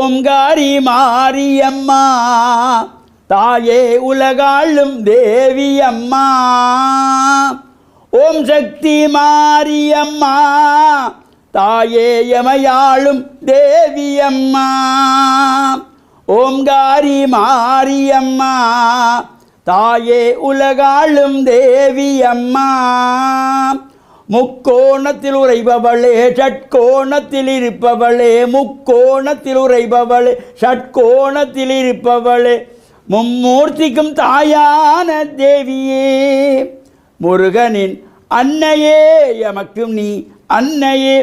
ஓம்காரி மாரியம்மா தாயே உலகாளும் தேவி அம்மா. ஓம் சக்தி மாரியம்மா தாயே எமையாளும் தேவி அம்மா. ஓம்காரி மாரியம்மா தாயே உலகாளும் தேவி அம்மா. முக்கோணத்தில் உரைபவளே ஷட்கோணத்தில் இருப்பவளே, முக்கோணத்தில் உரைபவளே ஷட்கோணத்தில் இருப்பவளே, மும்மூர்த்திக்கும் தாயான தேவியே. முருகனின் அன்னையே எமக்கும் நீ அன்னையே,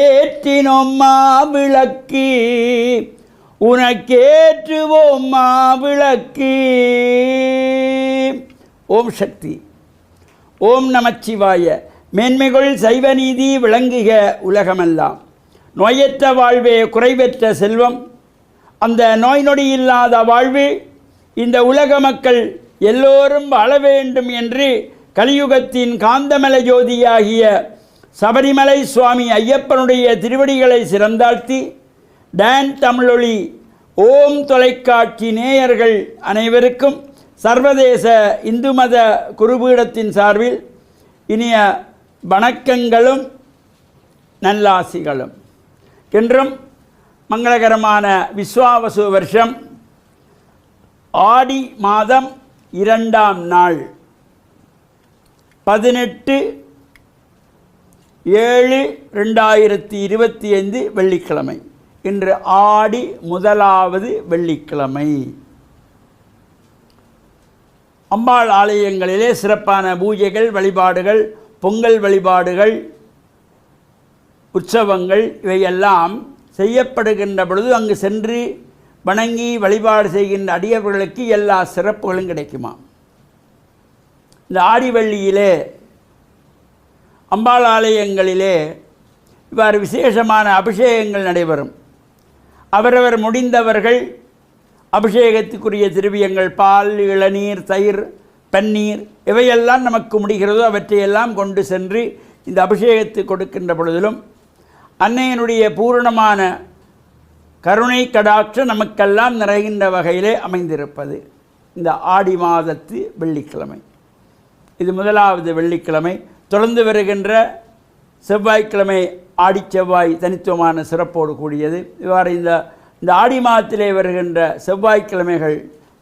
ஏற்றினோம் மாவிளக்கு உனக்கேற்றுவோம் மாவிளக்கு. ஓம் சக்தி. ஓம் நமச்சிவாய. மேன்மைகள் சைவநீதி விளங்குக உலகமெல்லாம். நோயற்ற வாழ்வே குறைவற்ற செல்வம். அந்த நோய் நொடி இல்லாத வாழ்வு இந்த உலக மக்கள் எல்லோரும் வாழ வேண்டும் என்று கலியுகத்தின் காந்தமலை ஜோதியாகிய சபரிமலை சுவாமி ஐயப்பனுடைய திருவடிகளை சிறந்தாழ்த்தி டான் தமிழொலி ஓம் தொலைக்காட்சி நேயர்கள் அனைவருக்கும் சர்வதேச இந்து மத குருபீடத்தின் சார்பில் இனிய வணக்கங்களும் நல்லாசிகளும். என்றும் மங்களகரமான விஸ்வாவசு வருஷம் ஆடி மாதம் 2ஆம் நாள் 18/7/2025 வெள்ளிக்கிழமை. இன்று ஆடி முதலாவது வெள்ளிக்கிழமை. அம்பாள் ஆலயங்களிலே சிறப்பான பூஜைகள், வழிபாடுகள், பொங்கல் வழிபாடுகள், உற்சவங்கள் இவையெல்லாம் செய்யப்படுகின்ற பொழுது அங்கு சென்று வணங்கி வழிபாடு செய்கின்ற அடியவர்களுக்கு எல்லா சிறப்புகளும் கிடைக்குமா. இந்த ஆடி வெள்ளியிலே அம்பாள் ஆலயங்களிலே இவ்வாறு விசேஷமான அபிஷேகங்கள் நடைபெறும். அவரவர் முடிந்தவர்கள் அபிஷேகத்துக்குரிய திரவியங்கள் பால், இளநீர், தயிர், பன்னீர் இவையெல்லாம் நமக்கு முடிகிறதோ அவற்றையெல்லாம் கொண்டு சென்று இந்த அபிஷேகத்தை கொடுக்கின்ற பொழுதிலும் அன்னையனுடைய பூரணமான கருணை கடாட்சம் நமக்கெல்லாம் நிறைகின்ற வகையிலே அமைந்திருப்பது இந்த ஆடி மாதத்து வெள்ளிக்கிழமை. இது முதலாவது வெள்ளிக்கிழமை. தொடர்ந்து வருகின்ற செவ்வாய்க்கிழமை ஆடி செவ்வாய் தனித்துவமான சிறப்போடு கூடியது. இவ்வாறு இந்த ஆடி மாதத்திலே வருகின்ற செவ்வாய்க்கிழமைகள்,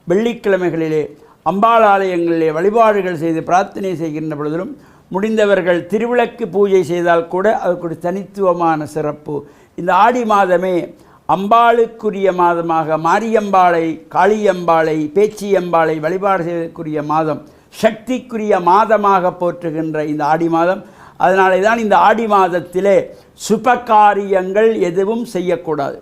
வெள்ளிக்கிழமைகளிலே அம்பாள் ஆலயங்களிலே வழிபாடுகள் செய்து பிரார்த்தனை செய்கின்ற பொழுதிலும் முடிந்தவர்கள் திருவிளக்கு பூஜை செய்தால் கூட அதுக்கு தனித்துவமான சிறப்பு. இந்த ஆடி மாதமே அம்பாளுக்குரிய மாதமாக மாரியம்பாளை, காளியம்பாளை, பேச்சியம்பாளை வழிபாடு செய்வதற்குரிய மாதம், சக்திக்குரிய மாதமாக போற்றுகின்ற இந்த ஆடி மாதம். அதனாலே தான் இந்த ஆடி மாதத்திலே சுபகாரியங்கள் எதுவும் செய்யக்கூடாது.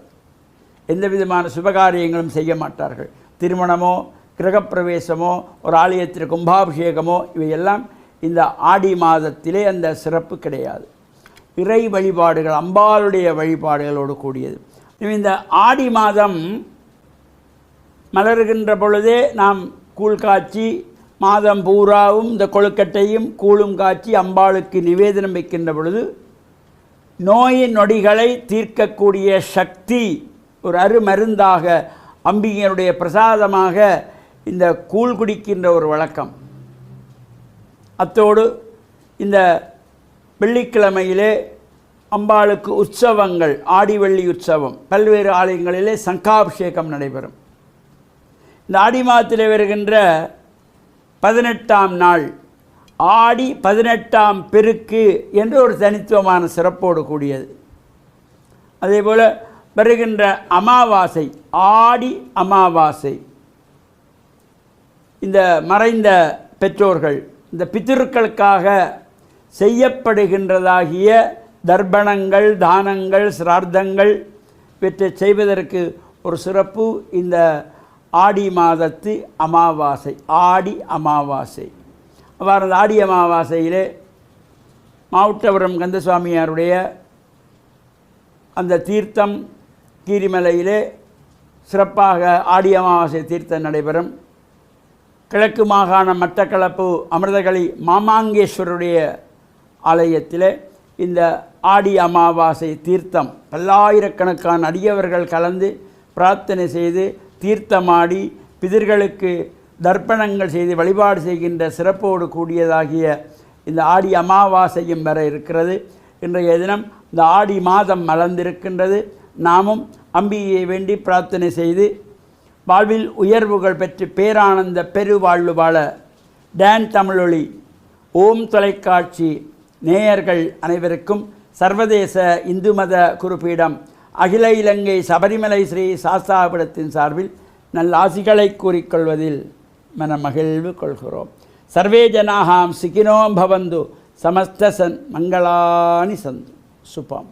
எந்த விதமான சுபகாரியங்களும் செய்ய மாட்டார்கள். திருமணமோ, கிரகப்பிரவேசமோ, ஒரு ஆலயத்திற்கு கும்பாபிஷேகமோ இவையெல்லாம் இந்த ஆடி மாதத்திலே அந்த சிறப்பு கிடையாது. இறை வழிபாடுகள், அம்பாளுடைய வழிபாடுகளோடு கூடியது. இந்த ஆடி மாதம் மலர்கின்ற பொழுதே நாம் கூழ் காய்ச்சி மாதம் பூராவும் இந்த கொழுக்கட்டையும் கூழும் காய்ச்சி அம்பாளுக்கு நிவேதனம் வைக்கின்ற பொழுது நோயின் நொடிகளை தீர்க்கக்கூடிய சக்தி ஒரு அருமருந்தாக அம்பிகையினுடைய பிரசாதமாக இந்த கூழ் குடிக்கின்ற ஒரு வழக்கம். அத்தோடு இந்த வெள்ளிக்கிழமையிலே அம்பாளுக்கு உற்சவங்கள், ஆடி வெள்ளி உற்சவம், பல்வேறு ஆலயங்களிலே சங்காபிஷேகம் நடைபெறும். இந்த ஆடி மாதத்திலே வருகின்ற 18ஆம் நாள் ஆடி 18ஆம் பெருக்கு என்று ஒரு தனித்துவமான சிறப்போடு கூடியது. அதேபோல் வருகின்ற அமாவாசை, ஆடி அமாவாசை, இந்த மறைந்த பெற்றோர்கள், இந்த பித்திருக்களுக்காக செய்யப்படுகின்றதாகிய தர்ப்பணங்கள், தானங்கள், சிரார்த்தங்கள் இவற்றை செய்வதற்கு ஒரு சிறப்பு இந்த ஆடி மாதத்து அமாவாசை, ஆடி அமாவாசை. அவ்வாறு அந்த ஆடி அமாவாசையிலே மாவட்டபுரம் கந்தசுவாமியாருடைய அந்த தீர்த்தம் கீரிமலையிலே சிறப்பாக ஆடி அமாவாசை தீர்த்தம் நடைபெறும். கிழக்கு மாகாணம் மட்டக்களப்பு அமிர்தகளி மாமாங்கேஸ்வருடைய ஆலயத்தில் இந்த ஆடி அமாவாசை தீர்த்தம் பல்லாயிரக்கணக்கான அடியவர்கள் கலந்து பிரார்த்தனை செய்து தீர்த்தமாடி பிதர்களுக்கு தர்ப்பணங்கள் செய்து வழிபாடு செய்கின்ற சிறப்போடு கூடியதாகிய இந்த ஆடி அமாவாசையும் வர இருக்கிறது. இன்றைய தினம் இந்த ஆடி மாதம் மலர்ந்திருக்கின்றது. நாமும் அம்பிகையை வேண்டி பிரார்த்தனை செய்து வாழ்வில் உயர்வுகள் பெற்று பேரானந்த பெருவாழ்வு வாழ டான் தமிழொலி ஓம் தொலைக்காட்சி நேயர்கள் அனைவருக்கும் சர்வதேச இந்து மத குருபீடம் அகில இலங்கை சபரிமலை ஸ்ரீ சாஸ்தாபீடத்தின் சார்பில் நல்ல ஆசிகளை கூறிக்கொள்வதில் மனமகிழ்வு கொள்கிறோம். சர்வே ஜனாகாம் சுகினோ பவந்து சமஸ்த மங்களானி சந்து சுபம்.